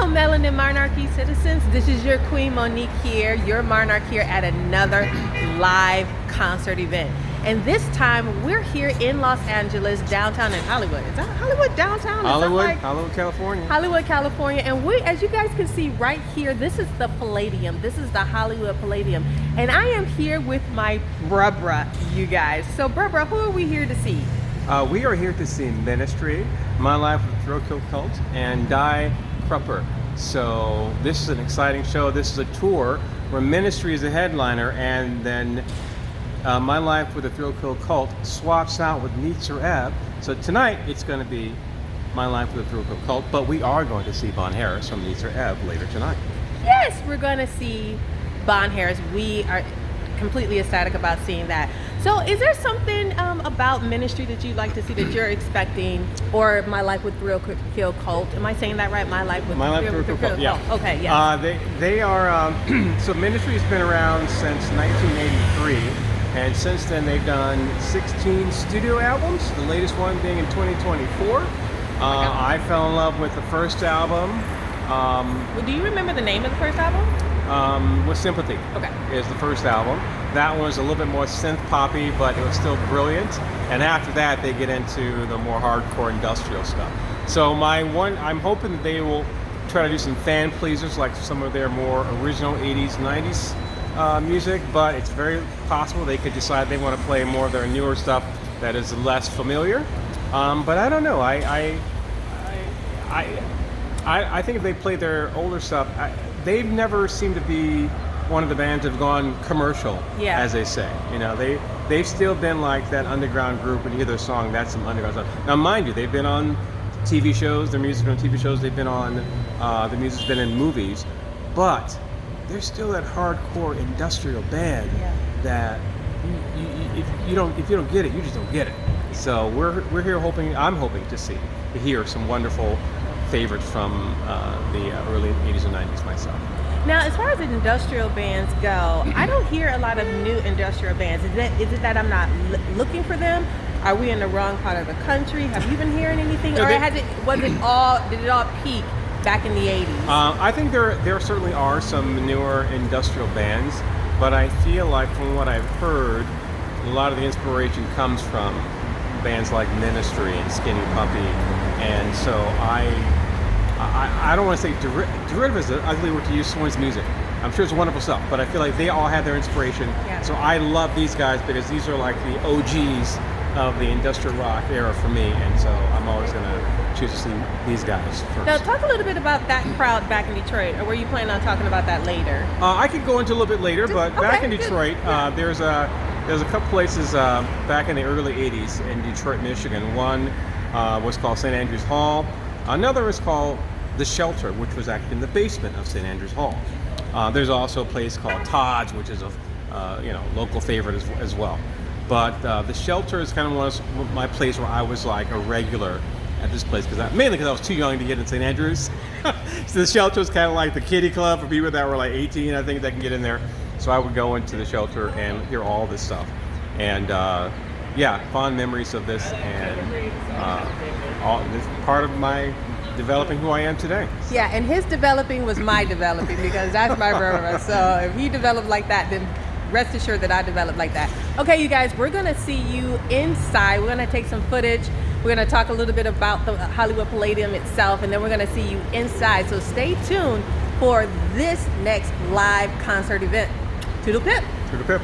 Melanin Monarchy citizens, this is your Queen Monique here, your Monarch here at another live concert event. And this time we're here in Los Angeles, downtown in Hollywood. Is that Hollywood downtown? Hollywood, California. Hollywood, California. And we, as you guys can see right here, this is the Palladium. This is the Hollywood Palladium. And I am here with my bruh, you guys. So bruh, who are we here to see? We are here to see Ministry, My Life with Thrill Kill Cult, and Die Krupper. So this is an exciting show. This is a tour where Ministry is a headliner, and then My Life with the Thrill Kill Cult swaps out with Nietzsche Ebb. So tonight it's going to be My Life with the Thrill Kill Cult, but we are going to see Bon Harris from Nietzsche Ebb later tonight. Yes, we're going to see Bon Harris. We are completely ecstatic about seeing that. So is there something about Ministry that you'd like to see that you're expecting, or My Life with Thrill Kill Cult? Am I saying that right? My Life with Thrill Kill Cult. Yeah. Okay, yeah. They are, so Ministry's been around since 1983. And since then, they've done 16 studio albums, the latest one being in 2024. I fell in love with the first album. Well, do you remember the name of the first album? With Sympathy. Okay. Is the first album. That one was a little bit more synth poppy, but it was still brilliant. And after that, they get into the more hardcore industrial stuff. So I'm hoping that they will try to do some fan pleasers, like some of their more original 80s, 90s music, but it's very possible they could decide they want to play more of their newer stuff that is less familiar. But I don't know. I think if they play their older stuff, they've never seemed to be one of the bands that have gone commercial, as they say. You know, they've still been like that underground group. When you hear their song, that's some underground stuff. Now, mind you, they've been on TV shows. Their music's been on TV shows. They've been on. The music's been in movies, but they're still that hardcore industrial band that if you don't get it, you just don't get it. So we're here hoping. I'm hoping to hear some wonderful favorites from the early 80s and 90s myself. Now, as far as industrial bands go, I don't hear a lot of new industrial bands. Is it that I'm not looking for them? Are we in the wrong part of the country? Have you been hearing anything, or did it all peak back in the 80s? I think there certainly are some newer industrial bands, but I feel like from what I've heard, a lot of the inspiration comes from bands like Ministry and Skinny Puppy, and so I don't want to say derivative is an ugly word to use someone's music. I'm sure it's wonderful stuff, but I feel like they all had their inspiration. Yeah. So I love these guys because these are like the OGs of the industrial rock era for me, and so I'm always going to choose to see these guys first. Now, talk a little bit about that crowd back in Detroit, or were you planning on talking about that later? I could go into a little bit later, but back in Detroit, there's a couple places back in the early 80s in Detroit, Michigan. One was called St. Andrews Hall. Another is called The Shelter, which was actually in the basement of St. Andrews Hall. There's also a place called Todd's, which is a local favorite as well. But The Shelter is kind of my place where I was like a regular at this place, mainly because I was too young to get in St. Andrews. So The Shelter is kind of like the kiddie club for people that were like 18, I think, that can get in there. So I would go into The Shelter and hear all this stuff. And fond memories of this, and all this part of my developing who I am today. Yeah, and his developing was my developing, because that's my brother. So if he developed like that, then rest assured that I developed like that. Okay, you guys, we're gonna see you inside. We're gonna take some footage. We're gonna talk a little bit about the Hollywood Palladium itself, and then we're gonna see you inside. So stay tuned for this next live concert event. Toodle pip. Toodle pip.